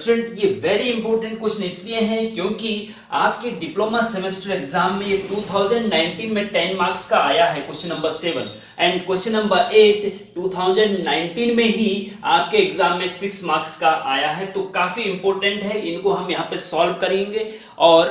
Student ये very important question इसलिए हैं क्योंकि आपके डिप्लोमा सेमेस्टर एग्जाम में ये 2019 में 10 मार्क्स का आया है question number 7 and question number 8 2019 में ही आपके एग्जाम में 6 मार्क्स का आया है। तो काफी इंपॉर्टेंट है, इनको हम यहाँ पे सॉल्व करेंगे। और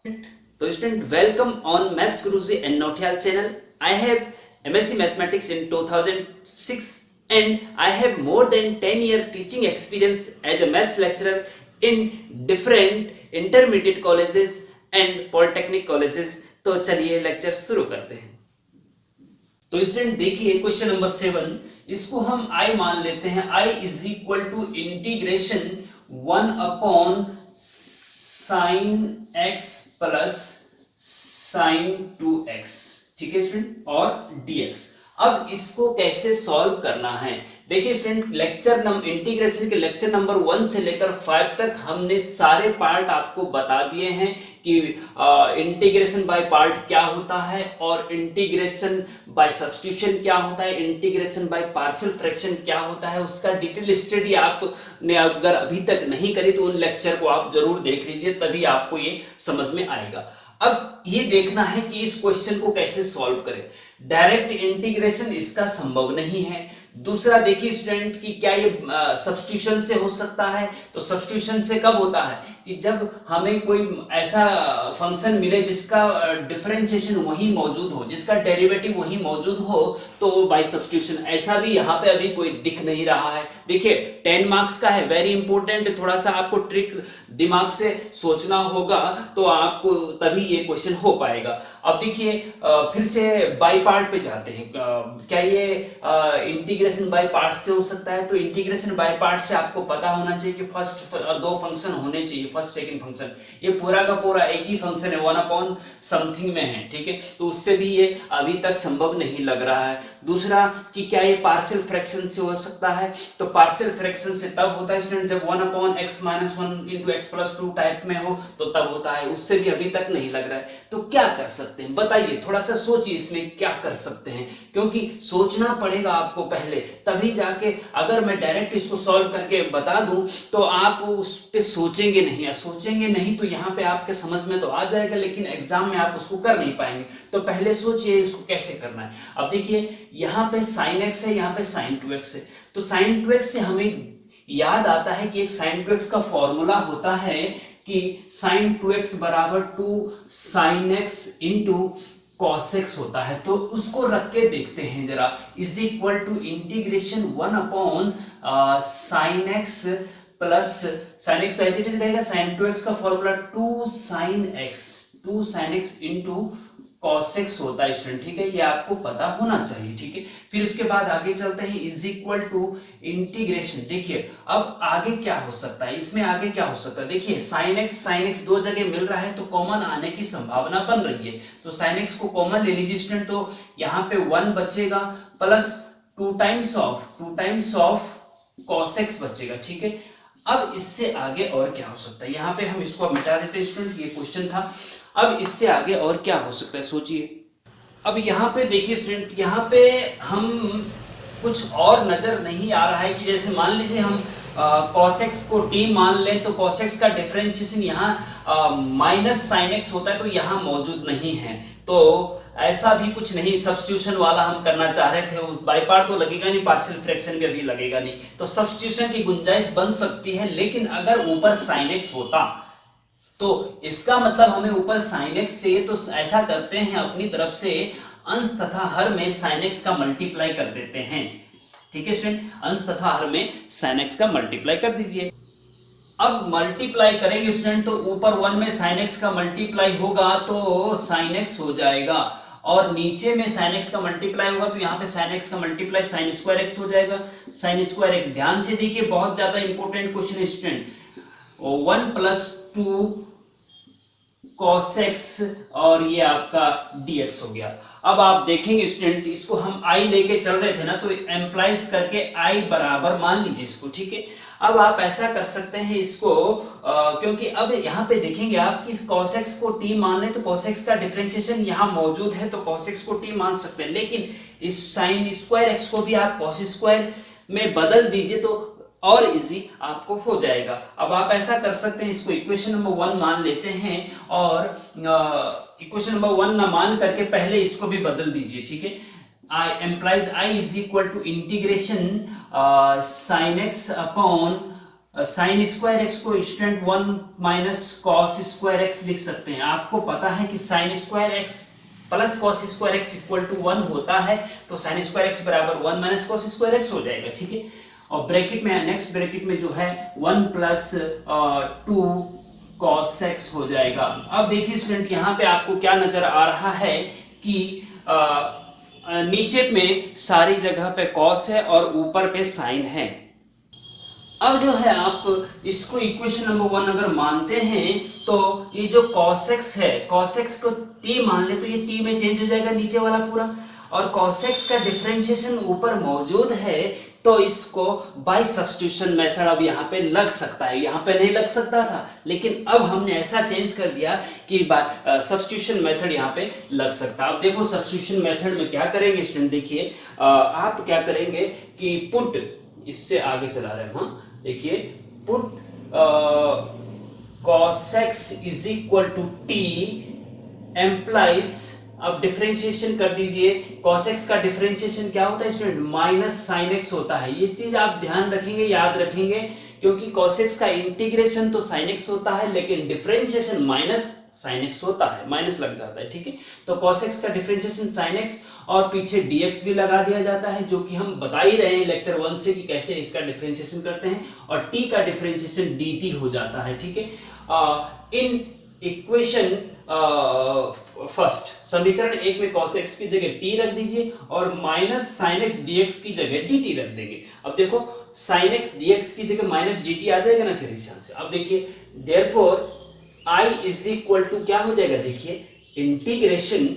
तो student welcome on maths Guruji and Notiyal channel. I have MSc mathematics in 2006 and I have more than 10-year teaching experience as a maths lecturer in different intermediate colleges and polytechnic colleges। तो चलिए lecture शुरू करते हैं। तो student देखिए question number 7, इसको हम I मान लेते हैं। I is equal to integration 1 upon sine x plus sine 2x, ठीक है स्टूडेंट, और dx। अब इसको कैसे सॉल्व करना है, देखिए स्टूडेंट इंटीग्रेशन के लेक्चर नंबर 1 से लेकर 5 तक हमने सारे पार्ट आपको बता दिए हैं कि इंटीग्रेशन बाय पार्ट क्या होता है और इंटीग्रेशन बाय सब्स्टिट्यूशन क्या होता है, इंटीग्रेशन बाय पार्शियल फ्रैक्शन क्या होता है। उसका डिटेल स्टडी आपने अगर अभी तक नहीं करी तो उन लेक्चर को आप जरूर देख लीजिए, तभी आपको ये समझ में आएगा। अब ये देखना है कि इस क्वेश्चन को कैसे सॉल्व करें। डायरेक्ट इंटीग्रेशन इसका संभव नहीं है। दूसरा देखिए स्टूडेंट कि क्या ये सब्स्टिट्यूशन से हो सकता है, तो सब्स्टिट्यूशन से कब होता है कि जब हमें कोई ऐसा फंक्शन मिले जिसका डिफरेंशिएशन वही मौजूद हो, जिसका डेरिवेटिव वही मौजूद हो, तो बाय सब्स्टिट्यूशन। ऐसा भी यहाँ पे अभी कोई दिख नहीं रहा है। देखिए 10 मार्क्स का है, वेरी इंपॉर्टेंट, थोड़ा सा आपको ट्रिक दिमाग से सोचना होगा तो आपको तभी ये क्वेश्चन हो पाएगा। अब देखिए फिर से बाय पार्ट पे जाते हैं। क्या ये इंटीग्रेशन बाय पार्ट से हो सकता है, तो इंटीग्रेशन बाय पार्ट से आपको पता होना चाहिए कि फर्स्ट 2 फंक्शन होने चाहिए, फर्स्ट सेकंड फंक्शन। ये पूरा का पूरा एक ही फंक्शन है, 1 अपॉन समथिंग में है, ठीक है, तो उससे भी ये अभी तक संभव नहीं लग रहा है। दूसरा कि क्या ये पार्शियल फ्रैक्शन से हो सकता है, तो पार्शियल फ्रैक्शन से तब होता है स्टूडेंट जब 1 upon x minus 1 into x plus 2 type में हो, तो तब होता है। उससे भी अभी तक नहीं लग रहा है। तो क्या कर सकते हैं बताइए, थोड़ा सा सोचिए इसमें क्या कर सकते हैं, क्योंकि सोचना पड़ेगा आपको पहले, तभी जाके अगर मैं डायरेक्ट इसको सॉल्व करके बता दूं तो आप उस पे सोचेंगे नहीं, या सोचेंगे नहीं तो यहाँ पे आपके समझ में तो आ जाएगा लेकिन एग्जाम में आप उसको कर नहीं पाएंगे। तो पहले सोचिए इसको कैसे करना है। अब देखिए यहाँ पे sin x है, यहाँ पे sin 2x है, तो sin 2x से हमें याद आता है कि एक sin 2x का फॉर्मूला होता है कि sin 2x बराबर 2 sin x into cos x होता है। तो उसको रख के देखते हैं जरा, is equal to integration 1 upon sin x plus sin x तो एज इट इज रहेगा, sin 2x का formula 2 sin x into cos x होता है स्टूडेंट, ठीक है, ये आपको पता होना चाहिए, ठीक है। फिर उसके बाद आगे चलते हैं, इज इक्वल टू इंटीग्रेशन। देखिए अब आगे क्या हो सकता है, इसमें आगे क्या हो सकता है, देखिए sin x 2 जगह मिल रहा है तो कॉमन आने की संभावना बन रही है। तो sin x को कॉमन ले लीजिए स्टूडेंट, तो यहाँ पे 1 बचेगा plus 2 times of cos x बचेगा, ठीक है। अब इससे आगे और क्या हो सकता है, यहाँ पे हम इसको मिटा देते हैं स्टूडेंट, ये क्वेश्चन था। अब इससे आगे और क्या हो सकता है सोचिए। अब यहाँ पे देखिए स्टूडेंट, यहाँ पे हम कुछ और नजर नहीं आ रहा है कि जैसे मान लीजिए हम cos x को t मान लें तो cos x का डिफरेंशिएशन यहाँ माइनस साइन x होता है, तो यहाँ मौजूद नहीं है। तो ऐसा भी कुछ नहीं, सब्स्टिट्यूशन वाला हम करना चाह रहे थे, बाय पार्ट तो लगेगा नहीं, पार्शियल फ्रैक्शन भी अभी लगेगा नहीं, तो सब्स्टिट्यूशन की गुंजाइश बन सकती है। लेकिन अगर ऊपर sin x होता तो इसका मतलब हमें ऊपर sin x से, तो ऐसा करते हैं अपनी तरफ से अंश तथा हर में sin x का मल्टीप्लाई कर देते हैं, ठीक है स्टूडेंट, अंश तथा हर में sin x का मल्टीप्लाई कर दीजिए। अब मल्टीप्लाई करेंगे स्टूडेंट तो ऊपर 1 में sin x का मल्टीप्लाई होगा तो sin x हो जाएगा, और नीचे में sin x का मल्टीप्लाई होगा तो यहाँ पे sin x का मल्टीप्लाई sin स्क्वायर x हो जाएगा, sin स्क्वायर x। ध्यान से देखिए, बहुत ज्यादा इंपॉर्टेंट क्वेश्चन है स्टूडेंट। 1 प्लस 2 cos x और ये आपका dx हो गया। अब आप देखेंगे स्टूडेंट, इसको हम i लेके चल रहे थे ना, तो एम्प्लाइज करके i बराबर मान लीजिए इसको, ठीक है। अब आप ऐसा कर सकते हैं इसको, क्योंकि अब यहाँ पे देखेंगे आप कि cos x को t मान लें तो cos x का डिफरेंशिएशन यहाँ मौजूद है, तो cos x को t मान सकते हैं। लेकिन इस sin स्क्वायर x को भी आप cos स्क्वायर में बदल दीजिए तो और इजी आपको हो जाएगा। अब आप ऐसा कर सकते हैं, इसको इक्वेशन नंबर 1 मान लेते हैं और इक्वेशन नंबर 1 ना मान करके पहले इसको भी बदल दीजिए, ठीक है। I implies I is equal to integration sin x upon sin square x को student 1 minus cos square x लिख सकते हैं। आपको पता है कि sin square x plus cos square x equal to 1 होता है, तो sin स्क्वायर x बराबर 1 माइनस कॉस स्क्वायर x हो जाएगा, ठीक है। और ब्रैकेट में नेक्स्ट ब्रैकेट में जो है 1 प्लस 2 कॉस x हो जाएगा। अब देखिए स्टूडेंट, यहाँ पे आपको क्या नजर आ रहा है कि नीचे में सारी जगह पे कॉस है और ऊपर पे साइन है। अब जो है आप इसको इक्वेशन नंबर 1 अगर मानते हैं तो ये जो cos x है, cos x को t मान ले तो ये t में चेंज हो जाएगा नीचे वाला पूरा, और cos x का डिफरेंशिएशन ऊपर मौजूद है, तो इसको बाय सब्स्टिट्यूशन मेथड अब यहाँ पे लग सकता है। यहाँ पे नहीं लग सकता था, लेकिन अब हमने ऐसा चेंज कर दिया कि सब्स्टिट्यूशन मेथड यहाँ पे लग सकता है। अब देखो सब्स्टिट्यूशन मेथड में क्या करेंगे स्टूडेंट, देखिए आप क्या करेंगे कि पुट, इससे आगे चला रहे हैं हम, देखिए put cos x is equal to T implies, अब डिफरेंशिएशन कर दीजिए। cos x का डिफरेंशिएशन क्या होता है स्टूडेंट, माइनस साइन x होता है। ये चीज आप ध्यान रखेंगे, याद रखेंगे, क्योंकि cos x का इंटीग्रेशन तो sin x होता है, लेकिन डिफरेंशिएशन माइनस sin x होता है, माइनस लग जाता है, ठीक है। तो cos x का डिफरेंशिएशन sin x और पीछे dx भी लगा दिया जाता है, जो कि हम बता ही रहे हैं लेक्चर 1 से कि कैसे इसका डिफरेंशिएशन करते हैं, और t का डिफरेंशिएशन dt हो जाता है, ठीक है। इन इक्वेशन फर्स्ट समीकरण 1 में cos x की जगह t रख दीजिए और माइनस sin x dx की जगह dt रख देंगे। अब देखो sin x dx की जगह माइनस dt आ जाएगा ना फिर इस से। अब देखिए therefore I is equal to क्या हो जाएगा, देखिए इंटीग्रेशन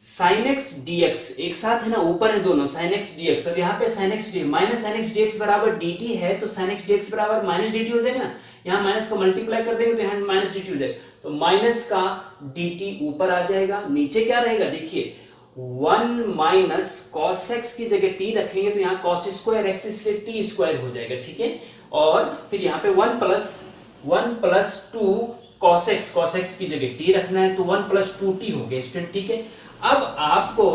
sin x dx, एक साथ है ना, ऊपर है दोनों sin x dx, और यहाँ पे sin x dx minus sin x dx बराबर dt है, तो sin x dx बराबर माइनस dt हो जाएगा ना। यहाँ माइनस को मल्टीप्लाई कर देंगे तो यहाँ माइनस dt हो जाएगा, तो माइनस का dt ऊपर आ जाएगा, नीचे क्या रहेगा देखिए 1 माइनस cos x की जगह t रखेंगे तो यहाँ cos स्क्वायर x इसलिए t स्क्वायर हो जाएगा, ठीक है। और फिर यहाँ पे 1 प्लस 2 cos x की जगह t रखना है, तो 1 प्लस 2t हो गया स्टूडेंट, ठीक है। अब आपको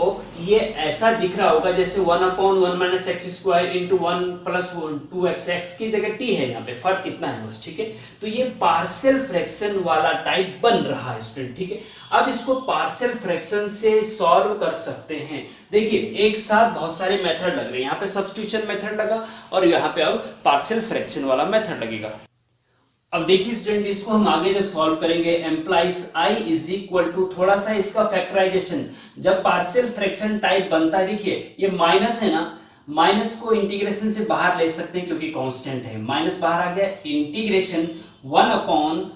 ये ऐसा दिख रहा होगा जैसे 1/1 minus x square into 1 plus 2x, x की जगह t है, यहाँ पे फर्क कितना है बस, ठीक है। तो ये पार्शियल फ्रैक्शन वाला टाइप बन रहा है स्टूडेंट, ठीक है। अब इसको पार्शियल फ्रैक्शन से सॉल्व कर सकते हैं। देखिए एक साथ बहुत सारे मेथड लग रहे हैं, यहाँ पे सब्स्टिट्यूशन मेथड लगा और यहाँ पे अब पार्शियल फ्रैक्शन वाला मेथड लगेगा। अब देखिए स्टूडेंट, इसको हम आगे जब सॉल्व करेंगे, implies I is equal to, थोड़ा सा इसका फैक्टराइजेशन, जब पार्शियल फ्रैक्शन टाइप बनता है, देखिए ये माइनस है ना, माइनस को इंटीग्रेशन से बाहर ले सकते हैं क्योंकि कांस्टेंट है, माइनस बाहर आ गया, इंटीग्रेशन 1 अपॉन,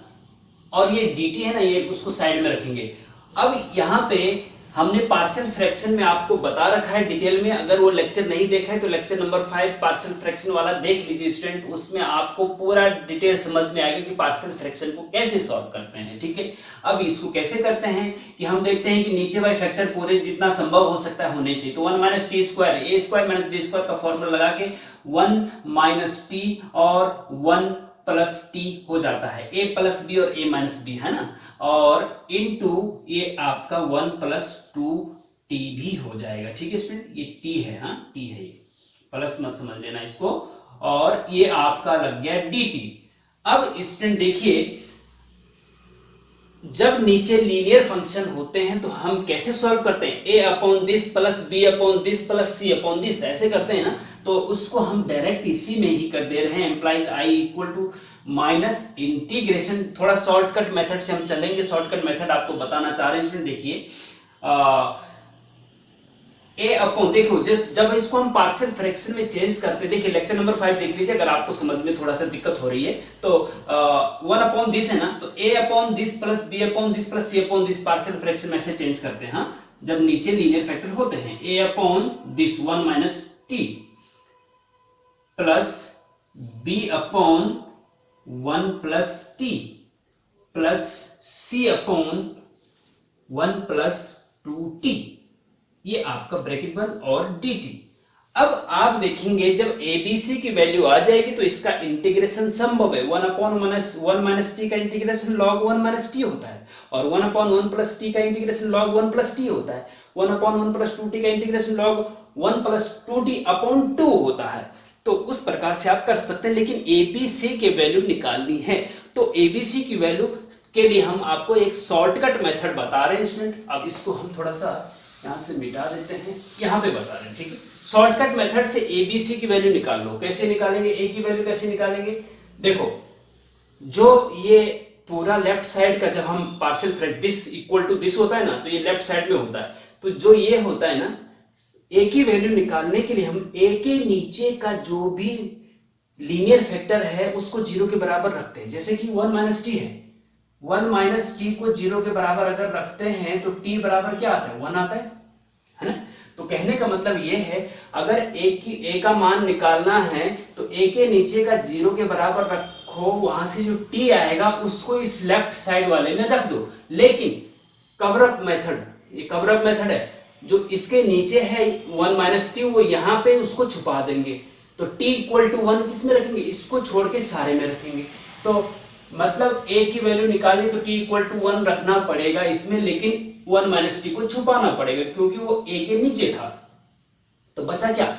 और ये dt है ना, ये उसको साइड में रखेंगे। अब यहाँ पे हमने पार्शियल फ्रैक्शन में आपको बता रखा है डिटेल में, अगर वो लेक्चर नहीं देखा है तो लेक्चर नंबर 5 पार्शियल फ्रैक्शन वाला देख लीजिए स्टूडेंट, उसमें आपको पूरा डिटेल समझ में आएगा कि पार्शियल फ्रैक्शन को कैसे सॉल्व करते हैं, ठीक है। अब इसको कैसे करते हैं कि हम देखते हैं कि नीचे वाले फैक्टर पूरे जितना संभव हो सकता है होने चाहिए, तो 1 माइनस टी स्क्वायर, ए स्क्वायर माइनस बी स्क्वायर का फॉर्मूला लगा के 1 माइनस टी और 1 प्लस टी हो जाता है, ए प्लस बी और ए माइनस बी, है ना, और इनटू ये आपका 1 प्लस 2 टी भी हो जाएगा, ठीक है स्टूडेंट। ये टी है, हाँ टी है, ये प्लस मत समझ लेना इसको, और ये आपका लग गया डी टी। अब स्टूडेंट देखिए, जब नीचे लीनियर फंक्शन होते हैं तो हम कैसे सॉल्व करते हैं, a upon this plus b upon this plus c upon this, ऐसे करते हैं ना, तो उसको हम डायरेक्ट इसी में ही कर दे रहे हैं, implies I equal to minus integration, थोड़ा शॉर्टकट मेथड से हम चलेंगे, शॉर्टकट मेथड आपको बताना चाह रहे हैं। देखिए ए अपॉन, देखो जब इसको हम पार्शियल फ्रैक्शन में चेंज करते हैं, देखिए लेक्चर नंबर 5 देख लीजिए अगर आपको समझ में थोड़ा सा दिक्कत हो रही है, तो 1 अपॉन दिस है ना, तो A upon this plus B upon this plus C upon this partial fraction में ऐसे चेंज करते हैं, हाँ, जब नीचे लीनियर फैक्टर होते हैं, A upon this 1 minus T plus B upon 1 plus T plus C upon 1 plus 2 T, ये आपका ब्रैकेट बंद और dt। अब आप देखेंगे जब एबीसी की वैल्यू आ जाएगी तो इसका इंटीग्रेशन संभव है। 1/1 - का इंटीग्रेशन log 1 - t होता है, और 1/1 + t का इंटीग्रेशन log 1 + t होता है। 1/1 + 2t का इंटीग्रेशन log 1 + 2t/2 होता है। तो उस प्रकार से आप कर सकते हैं, लेकिन एबीसी की वैल्यू निकालनी है। तो एबीसी की वैल्यू के लिए हम आपको एक शॉर्टकट मेथड बता रहे हैं स्टूडेंट। अब इसको हम थोड़ा सा यहां से मिटा देते हैं, यहां पे बता रहे हैं, ठीक है। शॉर्टकट मेथड से एबीसी की वैल्यू निकाल लो। कैसे निकालेंगे, ए की वैल्यू कैसे निकालेंगे? देखो, जो ये पूरा लेफ्ट साइड का जब हम partial fraction this equal to this होता है ना, तो ये लेफ्ट साइड में होता है। तो जो ये होता है ना, ए की वैल्यू निकालने के लिए हम ए के नीचे का जो भी लीनियर फैक्टर है उसको 0 के बराबर रखते हैं। जैसे कि 1 - t है, 1 - t को 0 के बराबर अगर रखते हैं तो t बराबर क्या आता है? 1 आता है ना। तो कहने का मतलब ये है, अगर ए का मान निकालना है तो ए के नीचे का 0 के बराबर रखो, वहां से जो t आएगा उसको इस लेफ्ट साइड वाले में रख दो। लेकिन कवर अप मेथड, ये कवर अप मेथड है, जो इसके नीचे है 1 - t, वो यहां पे उसको छुपा देंगे। तो t = 1 किस में रखेंगे? इसको छोड़ के सारे में रखेंगे। तो मतलब a की वैल्यू निकालनी तो t = 1 रखना पड़ेगा इसमें, लेकिन 1 - t को छुपाना पड़ेगा क्योंकि वो a के नीचे था। तो बचा क्या?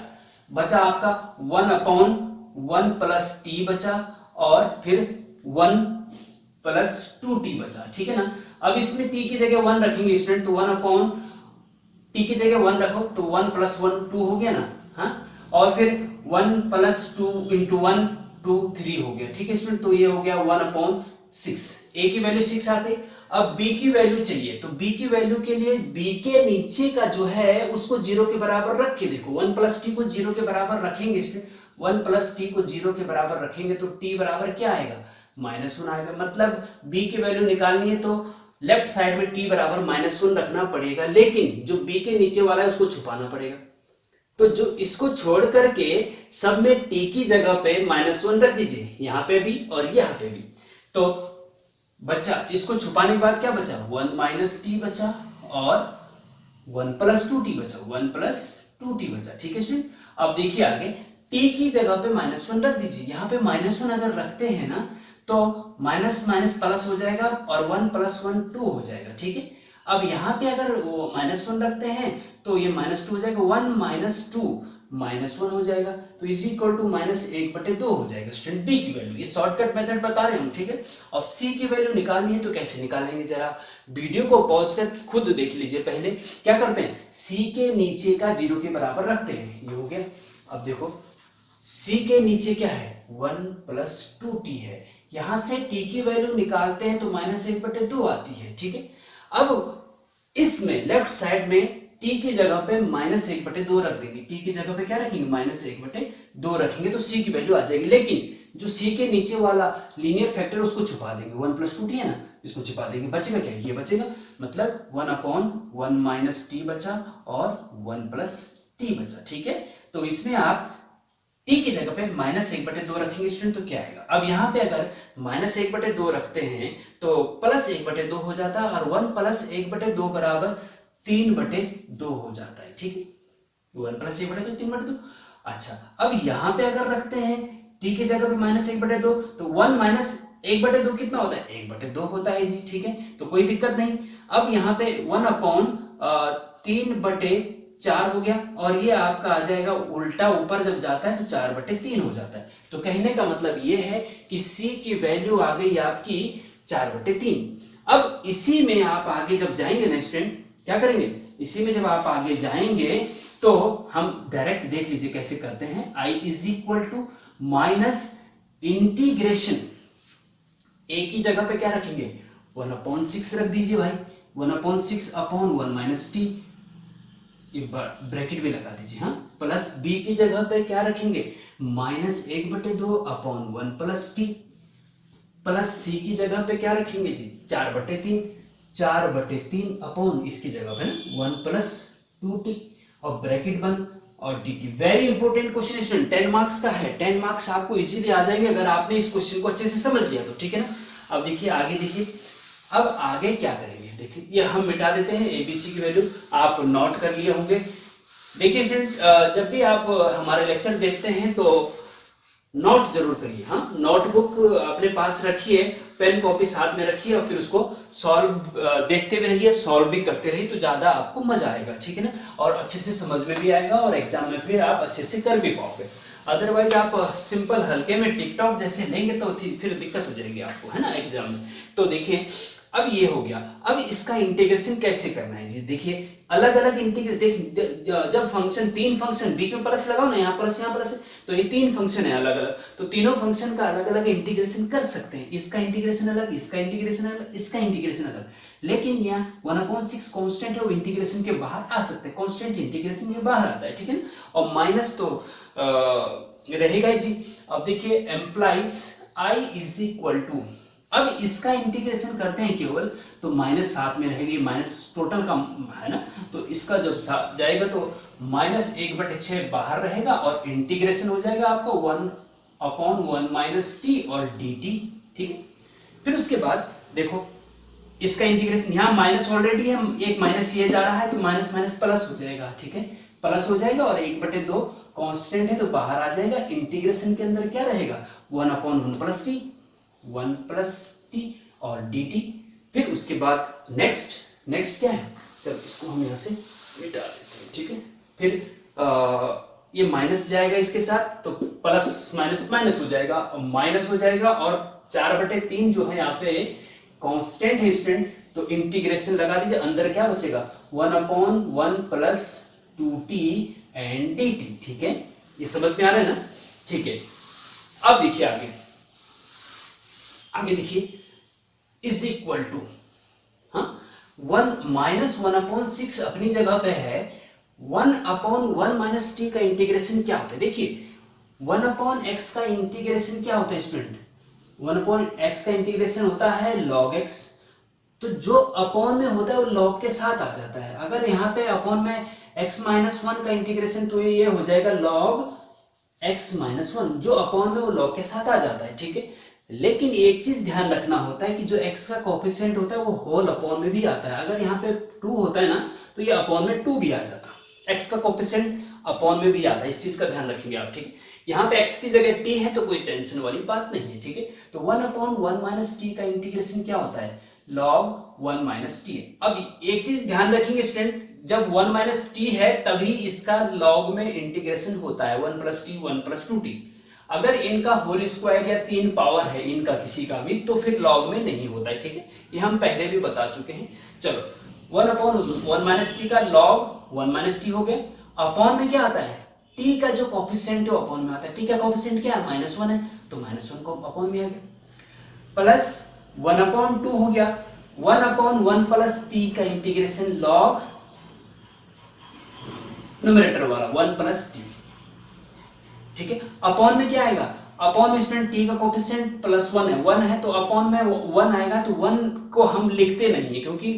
बचा आपका 1/1 + t बचा, और फिर 1 + 2t बचा, ठीक है ना। अब इसमें t की जगह 1 रखेंगे स्टूडेंट, तो 1/t की जगह 1 रखो तो 1 + 1 2 हो गया ना, हाँ। और फिर 1 + 2 × 1 2 3 हो गया, ठीक है स्टूडेंट। तो ये हो गया 1/6। a की वैल्यू 6 आ गई। अब b की वैल्यू चाहिए, तो b की वैल्यू के लिए b के नीचे का जो है उसको 0 के बराबर रख के देखो। 1 + t को 0 के बराबर रखेंगे इसमें, 1 + t को 0 के बराबर रखेंगे तो t बराबर क्या आएगा? -1 आएगा। मतलब b की वैल्यू निकालनी है तो लेफ्ट साइड में t बराबर -1 रखना पड़ेगा, लेकिन जो b के नीचे वाला है उसको छुपाना पड़ेगा। तो जो इसको छोड़ करके सब में t की जगह पे -1 रख दीजिए, यहां पे भी और यहां पे भी। तो बचा, इसको छुपाने के बाद क्या बचा? 1 - t बचा, और 1 + 2t बचा, 1 + 2t बचा, ठीक है स्टूडेंट। अब देखिए आगे, t की जगह पे -1 रख दीजिए। यहाँ पे -1 अगर रखते हैं ना तो माइनस माइनस प्लस हो जाएगा, और 1 + 1 2 हो जाएगा, ठीक है। अब यहाँ पे अगर -1 रखते हैं तो ये -2 हो जाएगा, 1 - 2 -1 हो जाएगा, तो इज इक्वल टू -1/2 हो जाएगा स्टूडेंट। बी की वैल्यू, ये शॉर्टकट मेथड बता रहे हैं, ठीक है। अब सी की वैल्यू निकालनी है तो कैसे निकालेंगे, जरा वीडियो को पॉज करके खुद देख लीजिए। पहले क्या करते हैं, सी के नीचे का 0 के बराबर रखते हैं, ये हो गया। अब देखो सी के नीचे क्या है, 1 + 2t है, यहां से t की वैल्यू निकालते हैं तो -1/2 आती है, ठीक है। अब इसमें लेफ्ट साइड में t की जगह पे -1/2 रख देंगे, t की जगह पे क्या रखेंगे, -1/2 रखेंगे तो c की वैल्यू आ जाएगी। लेकिन जो c के नीचे वाला लीनियर फैक्टर उसको छुपा देंगे, 1 + 2t है ना, इसको छुपा देंगे, बचेगा क्या, ये बचेगा, मतलब 1/1 - t बचा और 1 + t बचा, ठीक है। तो इसमें आप t की जगह पे -1/2 रखेंगे स्टूडेंट, तो क्या आएगा। अब यहाँ पे अगर -1/2 रखते हैं तो +1/2 हो जाता है, और 1 + 1/2 बराबर 3/2 हो जाता है, ठीक है। 1 + 1/2 3/2। अच्छा, अब यहाँ पे अगर रखते हैं t की जगह पे -1/2 तो 1 - 1/2 कितना होता है, 1/2 होता है जी, ठीक है। तो कोई दिक्कत नहीं। अब यहाँ पे 1/3/4 हो गया, और ये आपका आ जाएगा उल्टा, ऊपर जब जाता है तो 4/3 हो जाता है। तो कहने का मतलब ये है कि c की वैल्यू आ गई आपकी 4/3। अब इसी में आप आगे जब जाएंगे ना स्टूडेंट, क्या करेंगे, इसी में जब आप आगे जाएंगे तो हम डायरेक्ट देख लीजिए कैसे करते हैं। I = -इंटीग्रेशन a की जगह पे क्या रखेंगे, 1/6 रख दीजिए भाई, 1/6/1 - t, ब्रैकेट भी लगा दीजिए, हाँ, प्लस b की जगह पे क्या रखेंगे, -1/2/1 + t, प्लस c की जगह पे क्या रखेंगे जी, 4/3 अपॉन इसकी जगह पे ना 1 + 2t, और ब्रैकेट बंद और dt। Very important question student, 10 marks का है, 10 मार्क्स आपको इजीली आ जाएंगे अगर आपने इस क्वेश्चन को अच्छे से समझ लिया तो, ठीक है ना। अब देखिए आगे, देखिए अब आगे क्या करेंगे, देखिए ये हम मिटा देते हैं, एबीसी की वैल्यू आप नोट कर लिए होंगे, देखिए स्टूडेंट, जब भी आप हमारे लेक्चर देखते हैं तो नोट जरूर करिए। हाँ, नोटबुक अपने पास रखिए, पेन कॉपी साथ में रखिए और फिर उसको सॉल्व देखते भी रहिए, सॉल्व भी करते रहिए, तो ज्यादा आपको मजा आएगा, ठीक है ना, और अच्छे से समझ में भी आएगा और एग्जाम में भी आप अच्छे से कर भी पाओगे। अदरवाइज आप सिंपल हल्के में टिकटॉक जैसे लेंगे तो फिर दिक्कत हो जाएगी आपको, है ना, एग्जाम में। तो देखिए, अब ये हो गया। अब इसका इंटीग्रेशन कैसे करना है जी, देखिए अलग अलग इंटीग्रेट जब फंक्शन, तीन फंक्शन बीच में प्लस लगाओ ना, यहाँ प्लस यहाँ प्लस, तो ये तीन फंक्शन है अलग अलग, तो तीनों फंक्शन का अलग अलग इंटीग्रेशन कर सकते हैं। इसका इंटीग्रेशन अलग, इसका इंटीग्रेशन अलग, इसका इंटीग्रेशन अलग। लेकिन यहाँ 1/6 कांस्टेंट है, वो इंटीग्रेशन के बाहर आ सकते हैं, कांस्टेंट इंटीग्रेशन के बाहर आता है, ठीक है ना। और माइनस तो रहेगा जी। अब देखिए implies I is equal to, अब इसका इंटीग्रेशन करते हैं केवल, तो माइनस साथ में रहेगी, माइनस टोटल का है ना, तो इसका जब जाएगा तो -1/6 बाहर रहेगा और इंटीग्रेशन हो जाएगा आपका 1/1 - t और dt, ठीक है। फिर उसके बाद देखो इसका इंटीग्रेशन, यहाँ माइनस ऑलरेडी है, एक माइनस ये जा रहा है तो माइनस माइनस प्लस हो जाएगा, ठीक है, प्लस हो जाएगा और 1/2 कांस्टेंट है तो बाहर आ जाएगा। इंटीग्रेशन के अंदर क्या रहेगा, 1/1 + t और dt। फिर उसके बाद नेक्स्ट क्या है, चलो इसको हम यहाँ से मिटा देते हैं, ठीक है। फिर ये माइनस जाएगा इसके साथ तो प्लस माइनस माइनस हो जाएगा और माइनस हो जाएगा, और 4/3 जो है यहाँ पे कांस्टेंट है स्टूडेंट, तो इंटीग्रेशन लगा दीजिए, अंदर क्या बचेगा 1/1 + 2t एंड dt, ठीक है। ये समझ में आ रहा है ना, ठीक है। अब देखिए आगे देखिए इज इक्वल टू, हाँ 1/6 अपनी जगह पे है, 1/1 - t का इंटीग्रेशन क्या होता है, देखिए 1/x का इंटीग्रेशन क्या होता है स्टूडेंट, 1/x का इंटीग्रेशन होता है log x, तो जो अपॉन में होता है वो log के साथ आ जाता है। अगर यहाँ पे अपॉन में x - 1 का इंटीग्रेशन, तो ये हो जाएगा log x - 1, जो अपॉन में वो log के साथ आ जाता है, ठीक है। लेकिन एक चीज ध्यान रखना होता है कि जो x का कोफिशिएंट होता है वो होल अपॉन में भी आता है। अगर यहाँ पे 2 होता है ना, तो ये अपॉन में 2 भी आ जाता है, x का कोफिशिएंट अपॉन में भी आता है, इस चीज का ध्यान रखेंगे आप, ठीक है। यहाँ पे x की जगह t है तो कोई टेंशन वाली बात नहीं है, ठीक है। तो 1/1 - t का इंटीग्रेशन क्या होता है, log 1 - t। अब एक चीज ध्यान रखेंगे स्टूडेंट, जब 1 - t है तभी इसका log में इंटीग्रेशन होता है, 1 + t 1 + 2t। अगर इनका होल स्क्वायर या 3 पावर है इनका किसी का भी, तो फिर लॉग में नहीं होता है, ठीक है। ये हम पहले भी बता चुके हैं। चलो 1/1 - t का लॉग 1 - t हो गया। अपॉन में क्या आता है, t का जो कोफिशिएंट है अपॉन में आता है, t का कोफिशिएंट क्या है -1 है, तो -1 को अपॉन में आ गया, प्लस 1/2 हो गया, 1/1 + t का इंटीग्रेशन लॉग न्यूमरेटर वाला 1 + t, ठीक है। अपॉन में क्या आएगा, अपॉन में स्टूडेंट t का कोफिशिएंट +1 है, 1 है तो अपॉन में 1 आएगा, तो 1 को हम लिखते नहीं है क्योंकि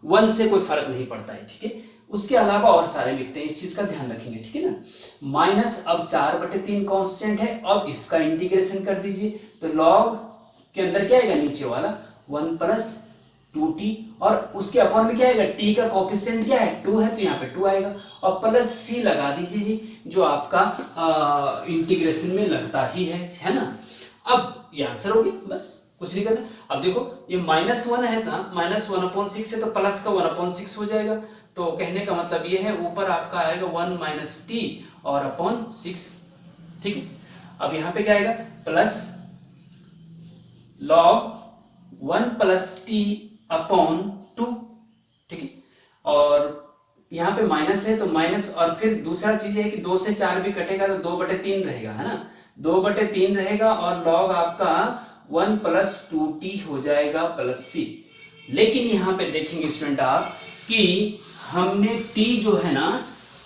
1 से कोई फर्क नहीं पड़ता है, ठीक है। उसके अलावा और सारे लिखते हैं, इस चीज का ध्यान रखेंगे, ठीक है ना। माइनस अब 4/3 कांस्टेंट है, अब इसका इंटीग्रेशन कर दीजिए, तो लॉग के अंदर क्या आएगा, नीचे वाला 1 + 2t, और उसके अपॉन में क्या आएगा, t का कोफिशिएंट क्या है 2 है तो यहाँ पे 2 आएगा, और प्लस c लगा दीजिए जी, जो आपका इंटीग्रेशन में लगता ही है ना। अब ये आंसर हो गया, बस कुछ नहीं करना। अब देखो ये -1 है ना, -1/6 है तो प्लस का 1/6 हो जाएगा, तो कहने का मतलब ये है ऊपर आपका आएगा 1 - t और अपॉन 6, ठीक है। अब यहाँ पे क्या आएगा, प्लस log 1 + t अपॉन 2, ठीक है। और यहाँ पे माइनस है तो माइनस, और फिर दूसरा चीज है कि 2 से 4 भी कटेगा तो 2/3 रहेगा, है ना, 2/3 रहेगा, और log आपका 1 + 2t हो जाएगा प्लस c। लेकिन यहाँ पे देखेंगे स्टूडेंट आप कि हमने t जो है ना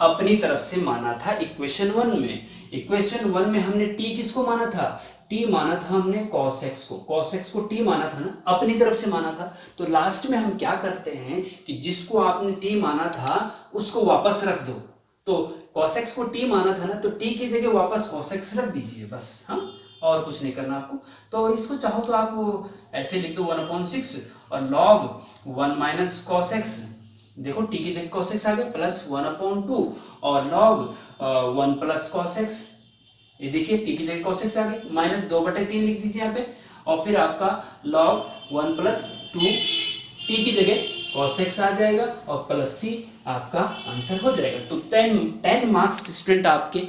अपनी तरफ से माना था इक्वेशन 1 में। इक्वेशन 1 में हमने t किसको माना था, t माना था हमने cos x को, cos x को t माना था ना, अपनी तरफ से माना था। तो लास्ट में हम क्या करते हैं कि जिसको आपने t माना था उसको वापस रख दो, तो cos x को t माना था ना, तो t की जगह वापस cos x रख दीजिए बस, हाँ, और कुछ नहीं करना आपको। तो इसको चाहो तो आप ऐसे लिख दो 1/6 और log 1 - cos x देखो टी की जगह cos x आ गया प्लस 1/2 और log 1 प्लस cos x, ये देखिए टी की जगह cos x आ गया माइनस 2/3 लिख दीजिए यहाँ पे, और फिर आपका log 1 प्लस 2 टी की जगह cos x आ जाएगा और प्लस c आपका आंसर हो जाएगा। तो 10 मार्क्स स्टूडेंट आपके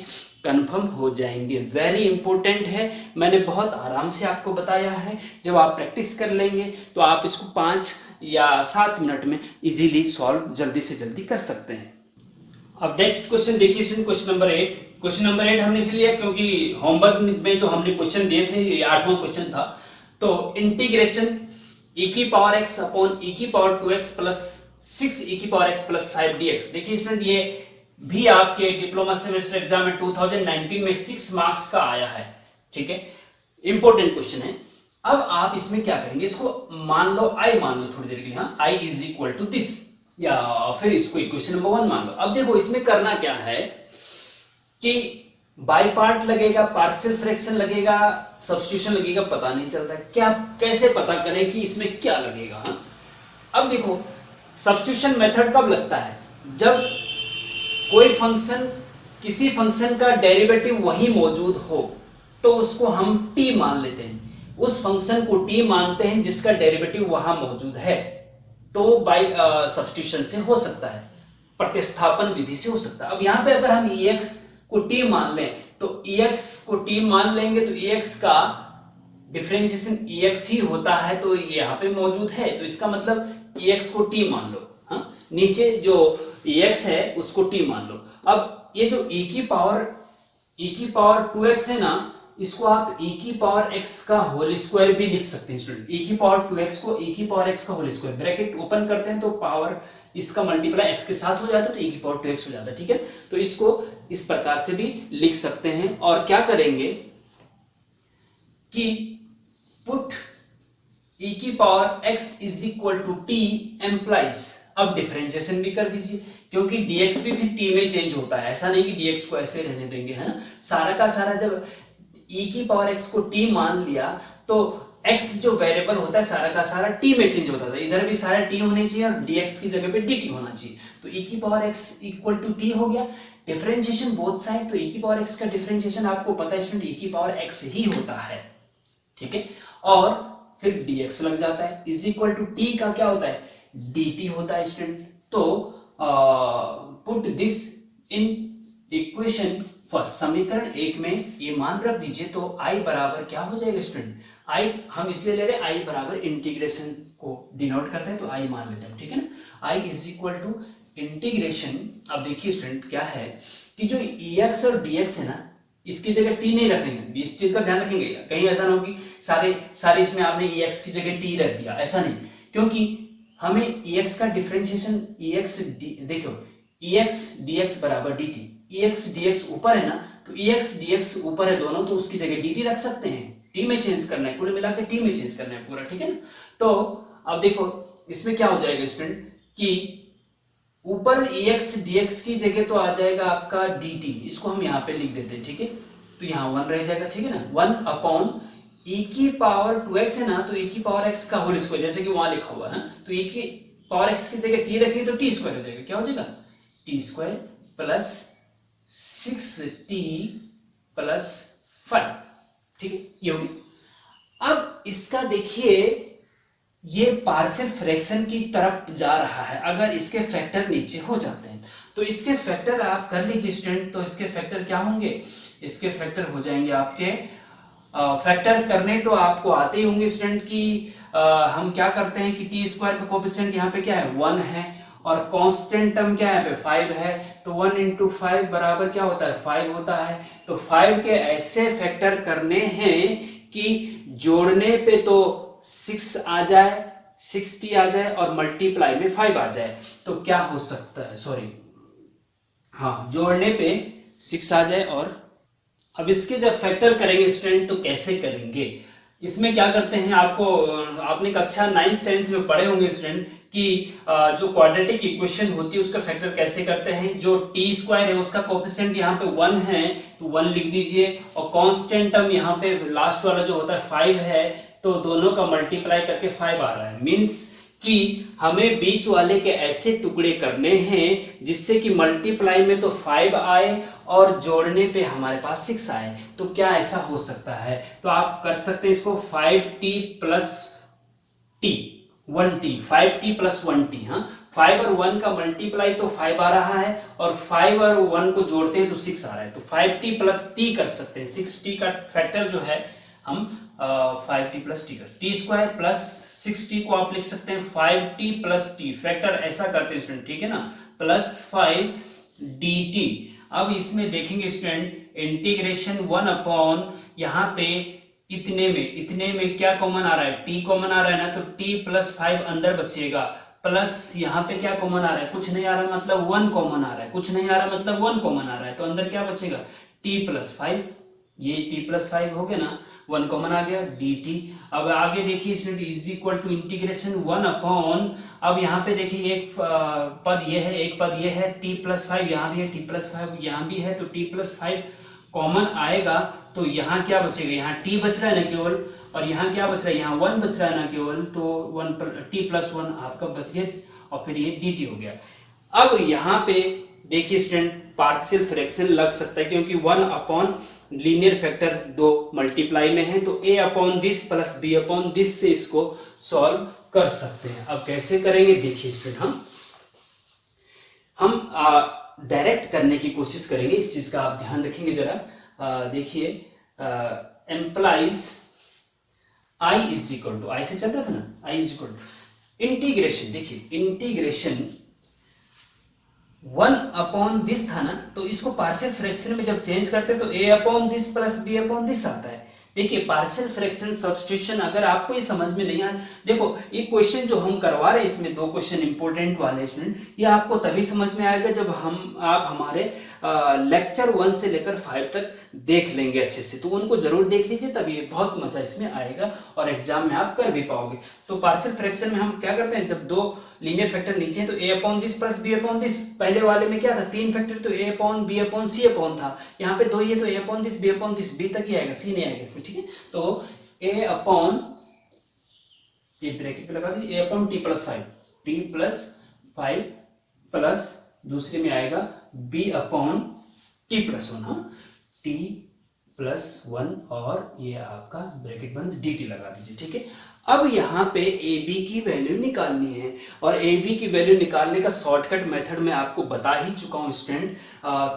कंफर्म हो जाएंगे। वेरी इंपॉर्टेंट है, मैंने बहुत आराम से आपको बताया है। जब आप प्रैक्टिस कर लेंगे तो आप इसको 5 या 7 मिनट में इजीली सॉल्व जल्दी से जल्दी कर सकते हैं। अब नेक्स्ट क्वेश्चन देखिए student, question number 8। Question number 8 हमने इसलिए क्योंकि होमवर्क में जो हमने क्वेश्चन दिए थे ये 8वां क्वेश्चन था। तो इंटीग्रेशन e की पावर x अपॉन e की पावर 2x प्लस 6 e की पावर x प्लस 5 dx। देखिए स्टूडेंट ये भी आपके डिप्लोमा सेमेस्टर एग्जाम में 2019 में 6 मार्क्स का आया है, ठीक है, इंपॉर्टेंट क्वेश्चन है। अब आप इसमें क्या करेंगे, इसको मान लो i मान लो थोड़ी देर के लिए, हाँ i is equal to this, या फिर इसको इक्वेशन नंबर 1 मान लो। अब देखो इसमें करना क्या है कि बाई पार्ट लगेगा, पार्शियल फ्रैक्शन लगेगा, सब्स्टिट्यूशन लगेगा, पता नहीं चल रहा है क्या, कैसे पता करें कि इसमें क्या लगेगा। हाँ? अब देखो सब्स्टिट्यूशन मेथड कब लगता है, जब कोई फंक्शन, किसी फंक्शन का डेरिवेटिव वही मौजूद हो तो उसको हम t मान लेते हैं, उस फंक्शन को t मानते हैं जिसका डेरिवेटिव वहां मौजूद है। तो बाई सब्स्टिट्यूशन से हो सकता है, प्रतिस्थापन विधि से हो सकता है। अब यहां पे अगर हम ex को t मान लें तो ex को t मान लेंगे तो ex का डिफरेंशिएशन ex ही होता है, तो ये यहाँ पे मौजूद है, तो इसका मतलब ex को t मान लो। हाँ? नीचे जो ex है उसको t मान लो। अब ये जो e की पावर 2x है ना, इसको आप e की पावर x का होल स्क्वायर भी लिख सकते हैं स्टूडेंट। e की पावर 2x को e की पावर x का होल स्क्वायर, ब्रैकेट ओपन करते हैं तो पावर इसका मल्टीप्लाई x के साथ हो जाता है तो e की पावर 2x हो जाता है, ठीक है। तो इसको इस प्रकार से भी लिख सकते हैं। और क्या करेंगे कि पुट e की power x is equal to t implies, अब डिफरेंशिएशन भी कर दीजिए क्योंकि dx भी फिर t में चेंज होता है, ऐसा नहीं कि dx को ऐसे रहने देंगे, है ना। सारा का सारा जब e की पावर x को t मान लिया तो x जो वेरिएबल होता है सारा का सारा t में चेंज होता था, इधर भी सारा t होने चाहिए और dx की जगह पे dt होना चाहिए। तो e की power x equal to t हो गया, डिफरेंशिएशन बोथ साइड, तो e की पावर x का डिफरेंशिएशन आपको पता है स्टूडेंट e की पावर x ही होता है, ठीक है। और फिर dx लग जाता है, इज इक्वल टू t का क्या होता है, dt होता है स्टूडेंट। तो put this in equation first, समीकरण 1 में ये मान रख दीजिए तो i बराबर क्या हो जाएगा स्टूडेंट, i हम इसलिए ले रहे हैं i बराबर इंटीग्रेशन को डिनोट करते हैं तो i मान लेते हैं, ठीक है ना। i is equal to integration, अब देखिए स्टूडेंट क्या है कि जो ex और dx है ना, इसकी जगह t नहीं रखेंगे, इस चीज का ध्यान रखेंगे, कहीं ऐसा ना हो कि सारे इसमें आपने ex की जगह t रख दिया, ऐसा नहीं, क्योंकि हमें ex का डिफरेंशिएशन देखो ex dx बराबर dt, ex dx ऊपर है ना, तो ex dx ऊपर है दोनों, तो उसकी जगह dt रख सकते हैं, t में चेंज करना है, कुल मिला के t में चेंज करना है पूरा, ठीक है ना। तो अब देखो इसमें क्या हो जाएगा स्टूडेंट कि ऊपर ex dx की जगह तो आ जाएगा आपका dt, इसको हम यहाँ पे लिख देते हैं, ठीक है। तो यहाँ 1 रह जाएगा, ठीक है ना, 1 अपॉन e की पावर 2x है ना, तो e की पावर x का होल स्क्वायर, जैसे कि वहां लिखा हुआ है, तो e की पावर x की जगह t रखेंगे तो t स्क्वायर हो जाएगा, क्या हो जाएगा t square plus 6t plus 5, ठीक है, ये होगी। अब इसका देखिए ये पार्शियल फ्रैक्शन की तरफ जा रहा है, अगर इसके फैक्टर नीचे हो जाते हैं तो इसके फैक्टर आप कर लीजिए स्टूडेंट, तो इसके फैक्टर क्या होंगे, इसके फैक्टर हो जाएंगे आपके फैक्टर करने तो आपको आते ही होंगे स्टूडेंट की हम क्या करते हैं कि टी स्क्वायर का कोफिशिएंट यहाँ पे क्या है 1 है और कांस्टेंट टर्म क्या है पे 5 है, तो 1 इंटू 5 बराबर क्या होता है 5 होता है। तो 5 के ऐसे फैक्टर करने हैं कि जोड़ने पे तो 6 आ जाए, 60 आ जाए और मल्टीप्लाई में 5 आ जाए, तो क्या हो सकता है, सॉरी हाँ, जोड़ने पे 6 आ जाए। और अब इसके जब फैक्टर करेंगे स्टूडेंट तो कैसे करेंगे, इसमें क्या करते हैं, आपने कक्षा 9th 10th में पढ़े होंगे स्टूडेंट कि जो क्वाड्रेटिक इक्वेशन होती है उसका फैक्टर कैसे करते हैं। जो टी स्क्वायर है उसका कोफिशिएंट यहाँ पे 1 है तो 1 लिख दीजिए, और कांस्टेंट टर्म यहाँ पे लास्ट वाला जो होता है 5 है, तो दोनों का मल्टीप्लाई करके 5 आ रहा है, मींस कि हमें बीच वाले के ऐसे टुकड़े करने हैं जिससे कि मल्टीप्लाई में तो 5 आए और जोड़ने पे हमारे पास 6 आए। तो क्या ऐसा हो सकता है? तो आप कर सकते हैं इसको 5t plus T 1t 5t plus 1t। हाँ, 5 और 1 का मल्टीप्लाई तो 5 आ रहा है और 5 और 1 को जोड़ते हैं तो 6 आ रहा है। तो 5t प्लस टी कर सकते हैं। 6t का फैक्टर जो है हम 5t प्लस टी कर टी स्क्वायर प्लस 6t को आप लिख सकते हैं 5t प्लस टी। फैक्टर ऐसा करते हैं स्टूडेंट, ठीक है ना, प्लस 5dt। अब इसमें देखेंगे स्टूडेंट इंटीग्रेशन 1 अपॉन यहाँ पे इतने में क्या कॉमन आ रहा है? t कॉमन आ रहा है ना, तो t प्लस 5 अंदर बचेगा प्लस यहाँ पे क्या कॉमन आ रहा है? कुछ नहीं आ रहा मतलब 1 कॉमन आ रहा है, कुछ नहीं आ रहा मतलब 1 कॉमन आ रहा है, तो अंदर क्या बचेगा? t plus 5। ये t प्लस 5 हो गया ना, 1 कॉमन आ गया dt। अब आगे देखिए इसमें is equal to integration 1 upon, अब यहाँ पे देखिए एक पद ये है, एक पद ये है, t प्लस 5 यहाँ भी है, t प्लस 5 यहाँ भी है, तो t प्लस 5 कॉमन आएगा तो यहाँ क्या बचेगा? यहाँ t बच रहा है ना केवल, और यहाँ क्या बच रहा है? यहाँ 1 बच रहा है ना केवल, तो t प्लस 1 आपका बच गया और फिर ये dt हो गया। अब यहाँ पे देखिए स्टूडेंट पार्शियल फ्रैक्शन लग सकता है क्योंकि 1 अपॉन लीनियर फैक्टर दो मल्टीप्लाई में है, तो a upon this plus b upon this से इसको सॉल्व कर सकते हैं। अब कैसे करेंगे देखिए स्टूडेंट, हम डायरेक्ट करने की कोशिश करेंगे, इस चीज का आप ध्यान रखेंगे जरा। देखिए implies i is equal to, I से चल रहा था ना, i is equal to integration, देखिए इंटीग्रेशन 1 अपॉन दिस था ना, तो इसको पार्शियल फ्रैक्शन में जब चेंज करते तो a upon this plus b upon this आता है। देखिए पार्शियल फ्रैक्शन सब्स्टिट्यूशन अगर आपको ये समझ में नहीं आए, देखो ये क्वेश्चन जो हम करवा रहे हैं इसमें दो क्वेश्चन इंपॉर्टेंट वाले स्टूडेंट, ये आपको तभी समझ में आएगा जब आप हमारे लेक्चर 1 से लेकर 5 तक देख लेंगे अच्छे से, तो उनको जरूर देख लीजिए, तभी बहुत मजा इसमें आएगा और एग्जाम में आप कर भी पाओगे। तो पार्शियल फ्रैक्शन में हम क्या करते हैं, जब दो लीनियर फैक्टर नीचे है तो a upon this plus b upon this, पहले वाले में क्या था? 3 फैक्टर, तो a upon b upon c upon था, यहाँ पे 2 ही है तो a upon this b upon this, b तक ही आएगा, c नहीं आएगा इसमें, ठीक है। तो a अपॉन, ये ब्रैकेट पे लगा दीजिए, a upon t plus 5, t plus 5 plus दूसरे में आएगा b अपॉन t प्लस 1, हाँ t प्लस 1 और ये आपका ब्रैकेट बंद dt लगा दीजिए, ठीक है। अब यहाँ पे ab की वैल्यू निकालनी है और ab की वैल्यू निकालने का शॉर्टकट मेथड मैं आपको बता ही चुका हूँ स्टूडेंट।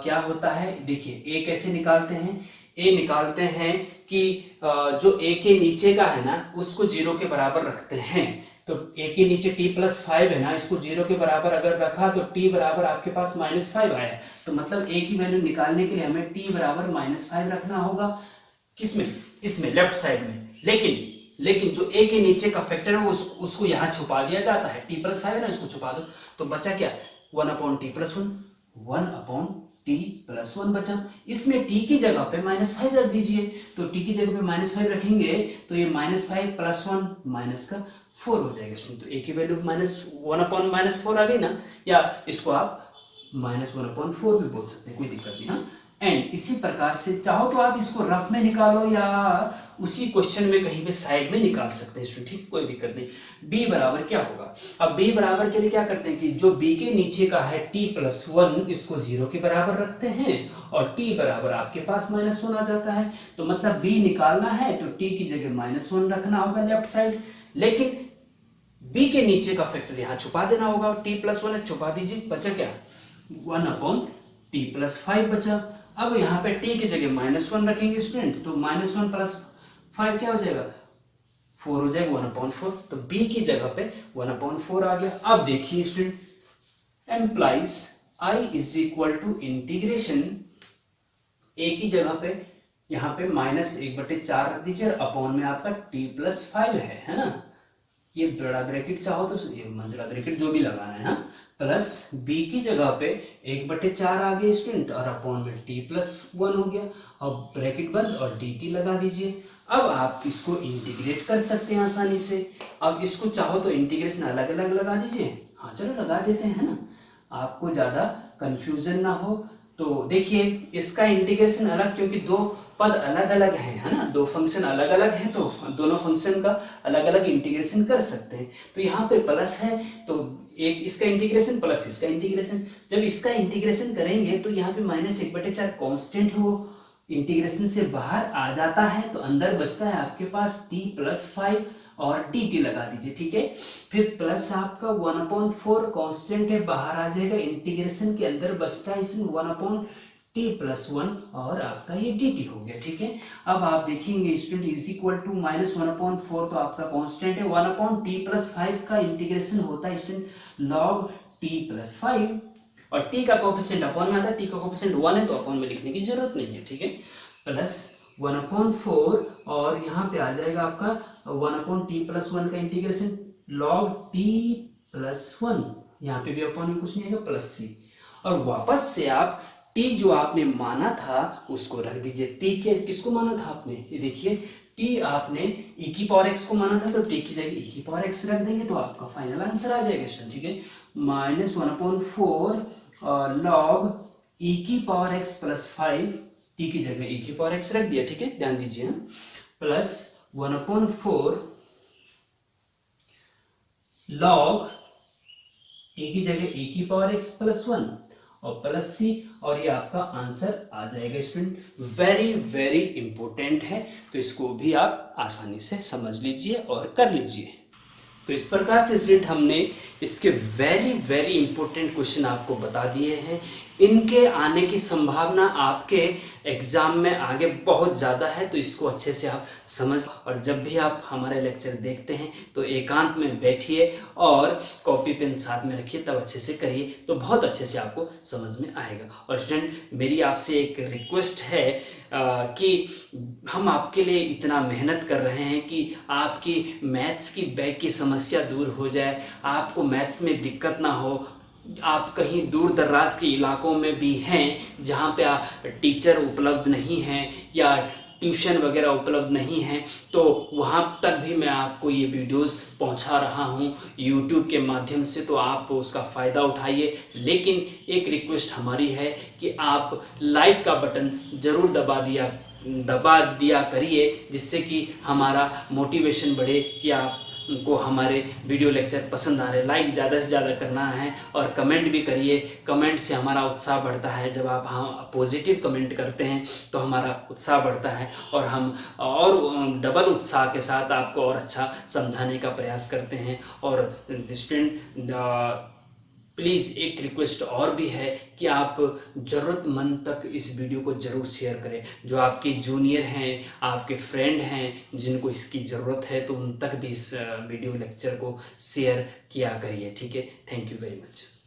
क्या होता है देखिए, a कैसे निकालते हैं? a निकालते हैं कि जो a के नीचे का है ना उसको 0 के बराबर रखते हैं, तो a के नीचे t प्लस 5 है ना, इसको 0 के बराबर अगर रखा तो t बराबर आपके पास -5 आया, तो मतलब a की वैल्यू निकालने के लिए हमें t बराबर -5 रखना होगा। किसमें? इसमें लेफ्ट साइड में। लेकिन जो a के नीचे का फैक्टर है वो उसको यहाँ छुपा दिया जाता है, t प्लस 5 है ना, इसको छुपा दो, तो बचा क्या? 1 upon T plus 1 upon T plus 1 बचा। इसमें t की जगह पे -5 रख दीजिए, तो t की जगह पे -5 रखेंगे तो ये -5 प्लस 1 माइनस का 4 हो जाएगा। तो a की वैल्यू -1 अपॉन -4 आ गई ना, या इसको आप -1 अपॉन 4 भी बोल सकते हैं, कोई दिक्कत नहीं। हाँ, एंड इसी प्रकार से चाहो तो आप इसको रफ में निकालो या उसी क्वेश्चन में कहीं पे साइड में निकाल सकते हैं, ठीक, कोई दिक्कत नहीं। b बराबर क्या होगा? अब b बराबर के लिए क्या करते हैं कि जो b के नीचे का है t प्लस 1 इसको 0 के बराबर रखते हैं और t बराबर आपके पास -1 आ जाता है, तो मतलब b निकालना है तो t की जगह -1 रखना होगा लेफ्ट साइड, लेकिन b के नीचे का फैक्टर यहाँ छुपा देना होगा, t प्लस 1 छुपा दीजिए, बचा क्या? 1 अपॉन t प्लस 5 बचा। अब यहाँ पे t की जगह -1 रखेंगे स्टूडेंट, तो -1 प्लस 5 क्या हो जाएगा? 4 हो जाएगा, 1/4, तो b की जगह पे 1/4 आ गया। अब देखिए student, implies i is equal to integration a की जगह पे यहाँ पे -1/4 रख दीजिए, अपॉन में आपका t प्लस 5 है ना, ये बड़ा ब्रैकेट चाहो तो ये मंझला ब्रैकेट जो भी लगाना है, हाँ, प्लस b की जगह पे 1/4 आ गया स्टूडेंट और अपॉन में t प्लस 1 हो गया, अब ब्रैकेट बंद और dt लगा दीजिए। अब आप इसको इंटीग्रेट कर सकते हैं आसानी से। अब इसको चाहो तो इंटीग्रेशन अलग अलग लगा दीजिए, हाँ चलो लगा देते हैं ना, आपको ज्यादा कंफ्यूजन ना हो। तो देखिए इसका इंटीग्रेशन अलग, क्योंकि दो पद अलग अलग है ना, दो फंक्शन अलग अलग हैं तो दोनों फंक्शन का अलग अलग इंटीग्रेशन कर सकते हैं। तो यहाँ पे प्लस है तो एक इसका इंटीग्रेशन प्लस इसका इंटीग्रेशन, जब इसका इंटीग्रेशन करेंगे तो यहाँ पे -1/4 कांस्टेंट है, वो इंटीग्रेशन से बाहर आ जाता है तो अंदर बचता है आपके पास t+5 और dt लगा दीजिए, ठीक है। फिर प्लस आपका 1/4 कांस्टेंट है, बाहर आ जाएगा, इंटीग्रेशन के अंदर बचता है इसमें 1/t+1 और आपका ये dt हो गया, ठीक है। अब आप देखेंगे स्टूडेंट इज इक्वल टू -1/4 तो आपका कांस्टेंट है, 1/t+5 का इंटीग्रेशन होता है स्टूडेंट log t+5 और t का कोफिशिएंट अपॉन में आता है, t का कोफिशिएंट 1 है तो अपॉन में लिखने की जरूरत नहीं है, ठीक है। प्लस 1/4 और यहाँ पे आ जाएगा आपका 1/t+1 का इंटीग्रेशन log t+1, यहाँ पे भी अपॉन में कुछ नहीं आएगा प्लस c, और वापस से आप t जो आपने माना था उसको रख दीजिए। t के किसको माना था आपने, ये देखिए t आपने e⁴x को माना था तो t की जगह e⁴x रख देंगे तो आपका फाइनल आंसर आ जाएगा स्टूडेंट, ठीक है। -1/4 log e⁴x+5, t की जगह e⁴x रख दिया, ठीक है, ध्यान दीजिए, प्लस 1/4 log t की जगह e⁴x+1 और प्लस c, और ये आपका आंसर आ जाएगा स्टूडेंट। वेरी वेरी इंपॉर्टेंट है तो इसको भी आप आसानी से समझ लीजिए और कर लीजिए। तो इस प्रकार से स्टूडेंट हमने इसके वेरी वेरी इंपॉर्टेंट क्वेश्चन आपको बता दिए हैं। इनके आने की संभावना आपके एग्जाम में आगे बहुत ज़्यादा है तो इसको अच्छे से आप समझ, और जब भी आप हमारे लेक्चर देखते हैं तो एकांत में बैठिए और कॉपी पेन साथ में रखिए, तब अच्छे से करिए तो बहुत अच्छे से आपको समझ में आएगा। और स्टूडेंट मेरी आपसे एक रिक्वेस्ट है कि हम आपके लिए इतना मेहनत कर रहे हैं कि आपकी मैथ्स की बैक की समस्या दूर हो जाए, आपको मैथ्स में दिक्कत ना हो। आप कहीं दूर दराज के इलाकों में भी हैं जहाँ पे टीचर उपलब्ध नहीं हैं या ट्यूशन वगैरह उपलब्ध नहीं है, तो वहाँ तक भी मैं आपको ये वीडियोस पहुँचा रहा हूँ यूट्यूब के माध्यम से, तो आप उसका फ़ायदा उठाइए। लेकिन एक रिक्वेस्ट हमारी है कि आप लाइक का बटन ज़रूर दबा दिया करिए, जिससे कि हमारा मोटिवेशन बढ़े कि आपको हमारे वीडियो लेक्चर पसंद आ रहे। लाइक ज़्यादा से ज़्यादा करना है और कमेंट भी करिए, कमेंट से हमारा उत्साह बढ़ता है। जब आप पॉजिटिव कमेंट करते हैं तो हमारा उत्साह बढ़ता है और हम और डबल उत्साह के साथ आपको और अच्छा समझाने का प्रयास करते हैं। और स्टूडेंट प्लीज़ एक रिक्वेस्ट और भी है कि आप ज़रूरतमंद तक इस वीडियो को ज़रूर शेयर करें। जो आपके जूनियर हैं, आपके फ्रेंड हैं जिनको इसकी ज़रूरत है, तो उन तक भी इस वीडियो लेक्चर को शेयर किया करिए, ठीक है। Thank you very much.